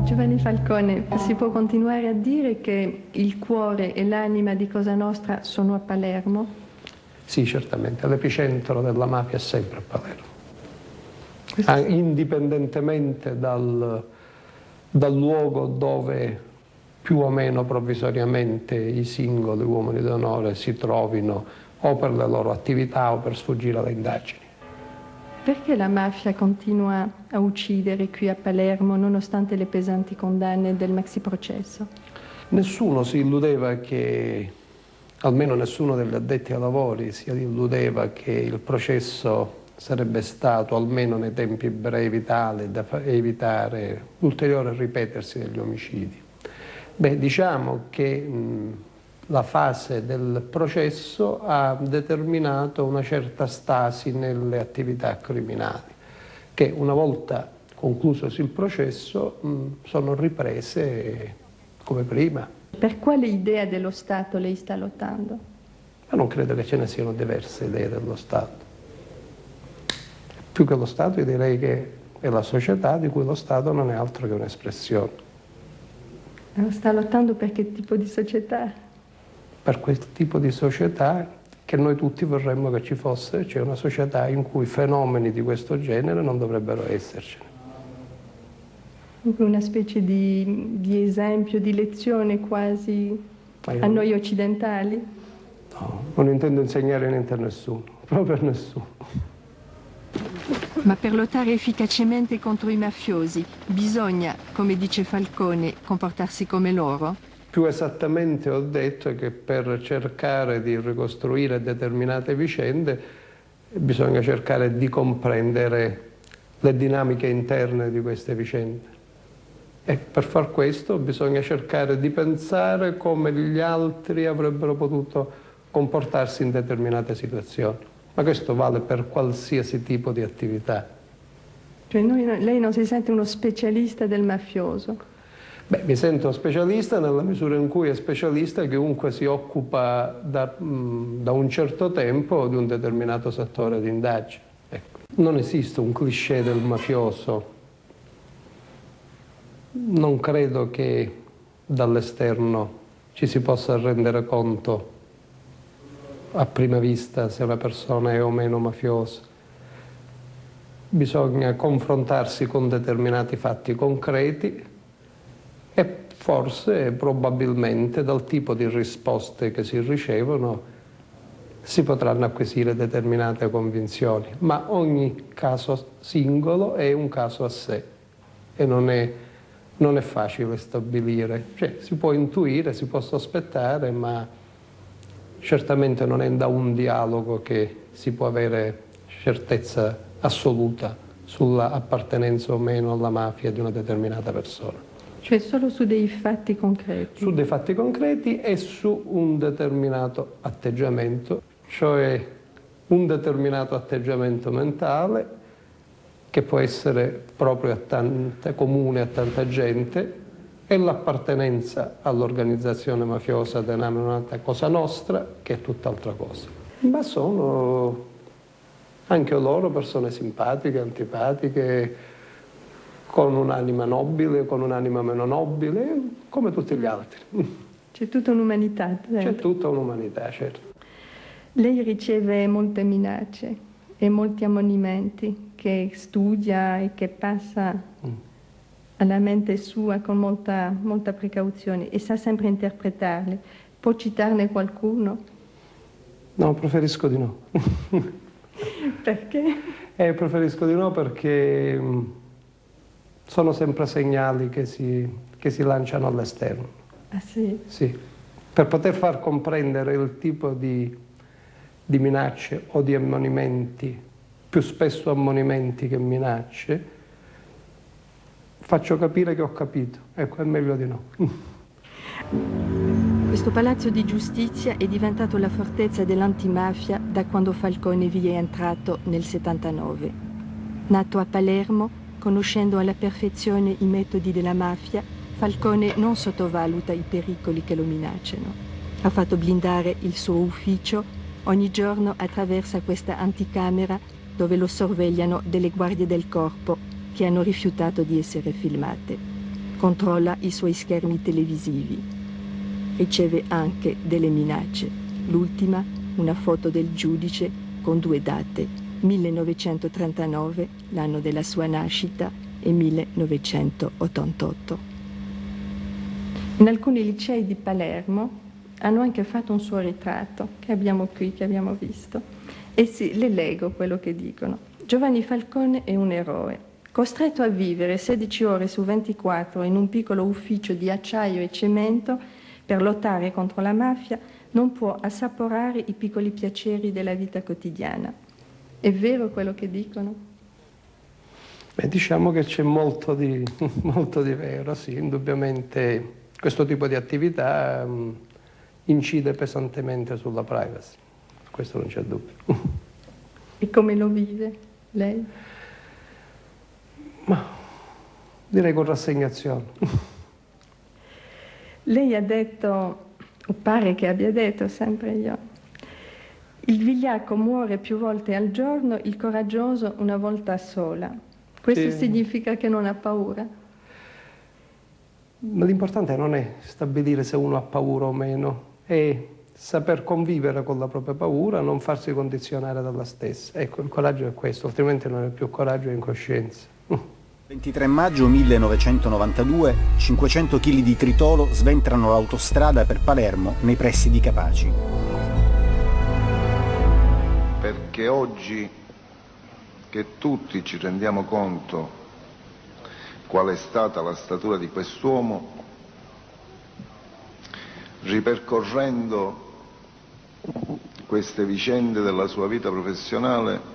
Giovanni Falcone, si può continuare a dire che il cuore e l'anima di Cosa Nostra sono a Palermo? Sì, certamente, l'epicentro della mafia è sempre a Palermo, indipendentemente dal luogo dove più o meno provvisoriamente i singoli uomini d'onore si trovino o per le loro attività o per sfuggire alle indagini. Perché la mafia continua a uccidere qui a Palermo nonostante le pesanti condanne del maxiprocesso? Nessuno si illudeva che, almeno nessuno degli addetti ai lavori, si illudeva che il processo sarebbe stato, almeno nei tempi brevi, tale da evitare l'ulteriore ripetersi degli omicidi. Beh, diciamo che la fase del processo ha determinato una certa stasi nelle attività criminali, che una volta conclusosi il processo sono riprese come prima. Per quale idea dello Stato lei sta lottando? Ma non credo che ce ne siano diverse idee dello Stato. Più che lo Stato io direi che è la società di cui lo Stato non è altro che un'espressione. Sta lottando per che tipo di società? Per quel tipo di società che noi tutti vorremmo che ci fosse, cioè una società in cui fenomeni di questo genere non dovrebbero essercene. Una specie di esempio, di lezione quasi a noi occidentali? No, non intendo insegnare niente a nessuno, proprio a nessuno. Ma per lottare efficacemente contro i mafiosi bisogna, come dice Falcone, comportarsi come loro? Più esattamente ho detto che per cercare di ricostruire determinate vicende bisogna cercare di comprendere le dinamiche interne di queste vicende. E per far questo bisogna cercare di pensare come gli altri avrebbero potuto comportarsi in determinate situazioni. Ma questo vale per qualsiasi tipo di attività. Cioè lei non si sente uno specialista del mafioso? Beh, mi sento specialista nella misura in cui è specialista chiunque si occupa da un certo tempo di un determinato settore di indagine. Ecco. Non esiste un cliché del mafioso. Non credo che dall'esterno ci si possa rendere conto a prima vista se una persona è o meno mafiosa. Bisogna confrontarsi con determinati fatti concreti e forse, probabilmente, dal tipo di risposte che si ricevono si potranno acquisire determinate convinzioni, ma ogni caso singolo è un caso a sé e non è facile stabilire. Cioè, si può intuire, si può sospettare, ma certamente non è da un dialogo che si può avere certezza assoluta sulla appartenenza o meno alla mafia di una determinata persona. Cioè solo su dei fatti concreti? Su dei fatti concreti e su un determinato atteggiamento, cioè un determinato atteggiamento mentale che può essere proprio comune a tanta gente, e l'appartenenza all'organizzazione mafiosa denominata Cosa Nostra, che è tutt'altra cosa. Ma sono anche loro persone simpatiche, antipatiche, con un'anima nobile, con un'anima meno nobile, come tutti gli altri. C'è tutta un'umanità. C'è tutta un'umanità, certo. Lei riceve molte minacce e molti ammonimenti che studia e che passa alla mente sua con molta precauzione e sa sempre interpretarli. Può citarne qualcuno? No, preferisco di no. Perché? Preferisco di no perché sono sempre segnali che si lanciano all'esterno. Ah sì? Sì. Per poter far comprendere il tipo di minacce o di ammonimenti, più spesso ammonimenti che minacce, faccio capire che ho capito. Ecco, è meglio di no. Questo palazzo di giustizia è diventato la fortezza dell'antimafia da quando Falcone vi è entrato nel 79. Nato a Palermo, conoscendo alla perfezione i metodi della mafia, Falcone non sottovaluta i pericoli che lo minacciano. Ha fatto blindare il suo ufficio, ogni giorno attraversa questa anticamera dove lo sorvegliano delle guardie del corpo che hanno rifiutato di essere filmate. controlla i suoi schermi televisivi. Riceve anche delle minacce. L'ultima, una foto del giudice con 2 date, 1939, l'anno della sua nascita, e 1988. In alcuni licei di Palermo hanno anche fatto un suo ritratto, che abbiamo qui, che abbiamo visto. E sì, le leggo quello che dicono. Giovanni Falcone è un eroe, costretto a vivere 16 ore su 24 in un piccolo ufficio di acciaio e cemento per lottare contro la mafia, non può assaporare i piccoli piaceri della vita quotidiana. È vero quello che dicono? Beh, diciamo che c'è molto di vero, sì, indubbiamente questo tipo di attività incide pesantemente sulla privacy, questo non c'è dubbio. E come lo vive lei? Ma direi con rassegnazione. Lei ha detto, o pare che abbia detto, sempre io, il vigliacco muore più volte al giorno, il coraggioso una volta sola. Questo Sì. significa che non ha paura? Ma l'importante non è stabilire se uno ha paura o meno, è saper convivere con la propria paura, non farsi condizionare dalla stessa. Ecco, il coraggio è questo, altrimenti non è più coraggio, è incoscienza. 23 maggio 1992, 500 kg di tritolo sventrano l'autostrada per Palermo nei pressi di Capaci. Perché oggi che tutti ci rendiamo conto qual è stata la statura di quest'uomo, ripercorrendo queste vicende della sua vita professionale,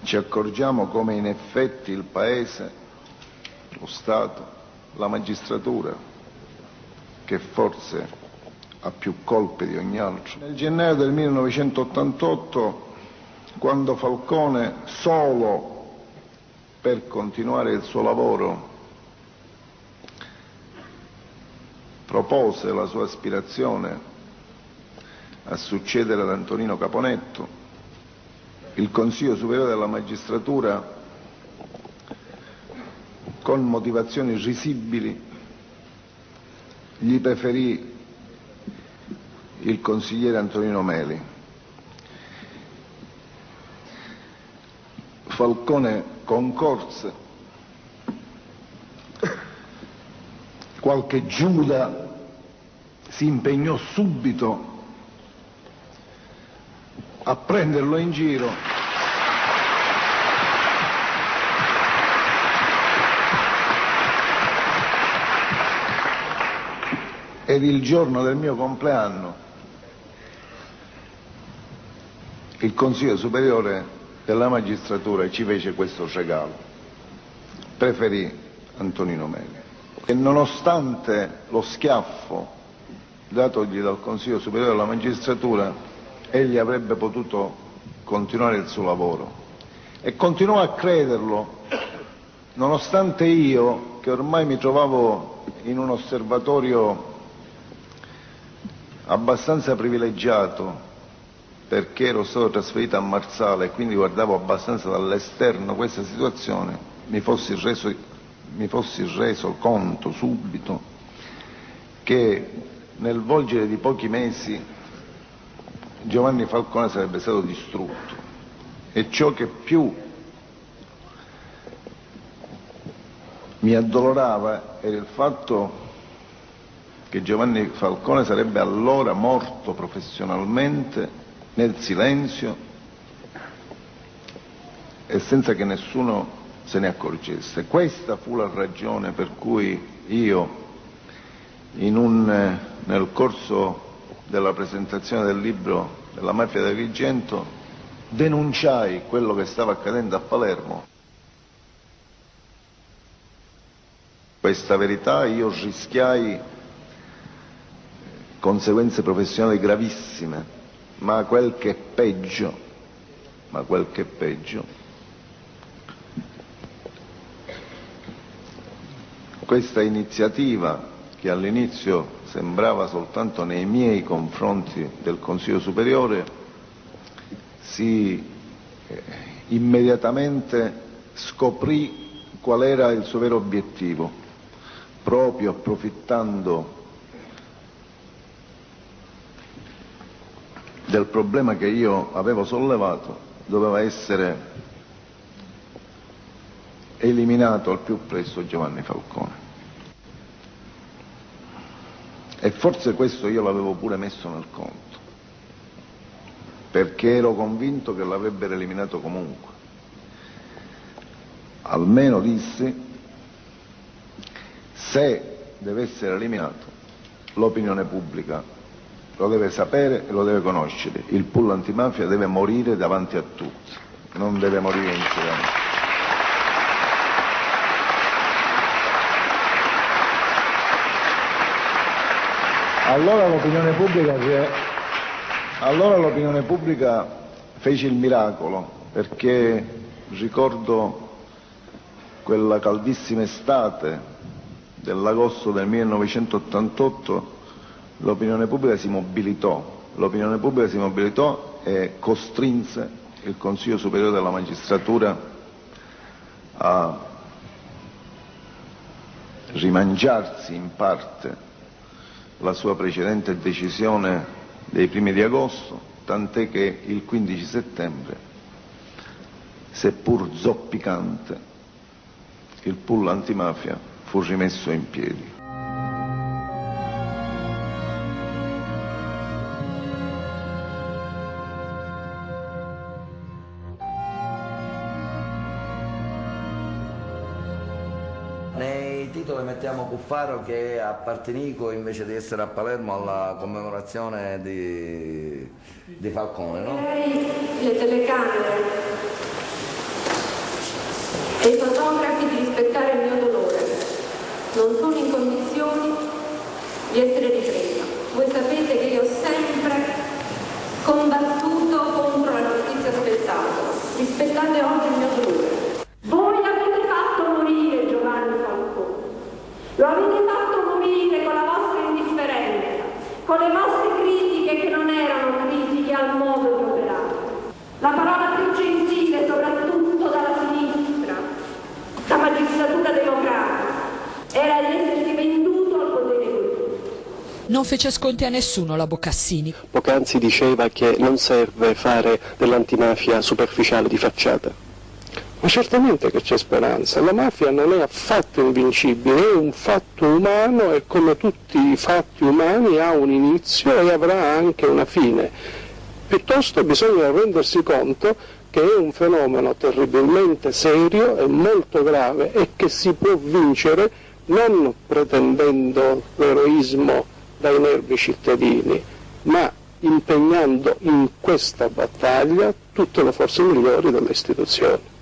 ci accorgiamo come in effetti il Paese, lo Stato, la magistratura, che forse ha più colpe di ogni altro. Nel gennaio del 1988, quando Falcone, solo per continuare il suo lavoro, propose la sua aspirazione a succedere ad Antonino Caponetto, il Consiglio Superiore della Magistratura, con motivazioni risibili, gli preferì il consigliere Antonino Meli. Falcone concorse, qualche Giuda si impegnò subito a prenderlo in giro ed il giorno del mio compleanno il Consiglio Superiore della Magistratura ci fece questo regalo, preferì Antonino Meli. E nonostante lo schiaffo datogli dal Consiglio Superiore della Magistratura, egli avrebbe potuto continuare il suo lavoro e continuò a crederlo, nonostante io, che ormai mi trovavo in un osservatorio abbastanza privilegiato perché ero stato trasferito a Marsala e quindi guardavo abbastanza dall'esterno questa situazione, mi fossi reso conto subito che nel volgere di pochi mesi Giovanni Falcone sarebbe stato distrutto. E ciò che più mi addolorava era il fatto che Giovanni Falcone sarebbe allora morto professionalmente nel silenzio e senza che nessuno se ne accorgesse. Questa fu la ragione per cui io, nel corso della presentazione del libro della mafia di Agrigento, denunciai quello che stava accadendo a Palermo. Questa verità io rischiai conseguenze professionali gravissime, ma quel che è peggio, questa iniziativa che all'inizio sembrava soltanto nei miei confronti del Consiglio Superiore, si immediatamente scoprì qual era il suo vero obiettivo, proprio approfittando del problema che io avevo sollevato, doveva essere eliminato al più presto Giovanni Falcone. E forse questo io l'avevo pure messo nel conto, perché ero convinto che l'avrebbero eliminato comunque. Almeno dissi, se deve essere eliminato, l'opinione pubblica lo deve sapere e lo deve conoscere. Il pool antimafia deve morire davanti a tutti, non deve morire in silenzio. Allora l'opinione pubblica fece il miracolo, perché ricordo quella caldissima estate dell'agosto del 1988, l'opinione pubblica si mobilitò e costrinse il Consiglio Superiore della Magistratura a rimangiarsi in parte la sua precedente decisione dei primi di agosto, tant'è che il 15 settembre, seppur zoppicante, il pool antimafia fu rimesso in piedi. Nei titoli mettiamo Cuffaro che è a Partinico invece di essere a Palermo alla commemorazione di Falcone, no? Le telecamere e i fotografi di rispettare il mio dolore. Non sono in condizioni di essere ripresa. Voi sapete che io ho sempre combattuto contro la giustizia spezzato. Rispettate oggi il mio dolore. Voi avete fatto morire Giovanni Falcone. Lo avete fatto morire con la vostra indifferenza, con le vostre critiche che non erano critiche al modo di operare. La parola più gentile, soprattutto dalla sinistra, la magistratura democratica, era di essersi venduto al potere politico. Non fece sconti a nessuno la Boccassini. Poc'anzi diceva che non serve fare dell'antimafia superficiale di facciata. Ma certamente che c'è speranza, la mafia non è affatto invincibile, è un fatto umano e come tutti i fatti umani ha un inizio e avrà anche una fine. Piuttosto bisogna rendersi conto che è un fenomeno terribilmente serio e molto grave e che si può vincere non pretendendo l'eroismo dai nervi cittadini, ma impegnando in questa battaglia tutte le forze migliori delle istituzioni.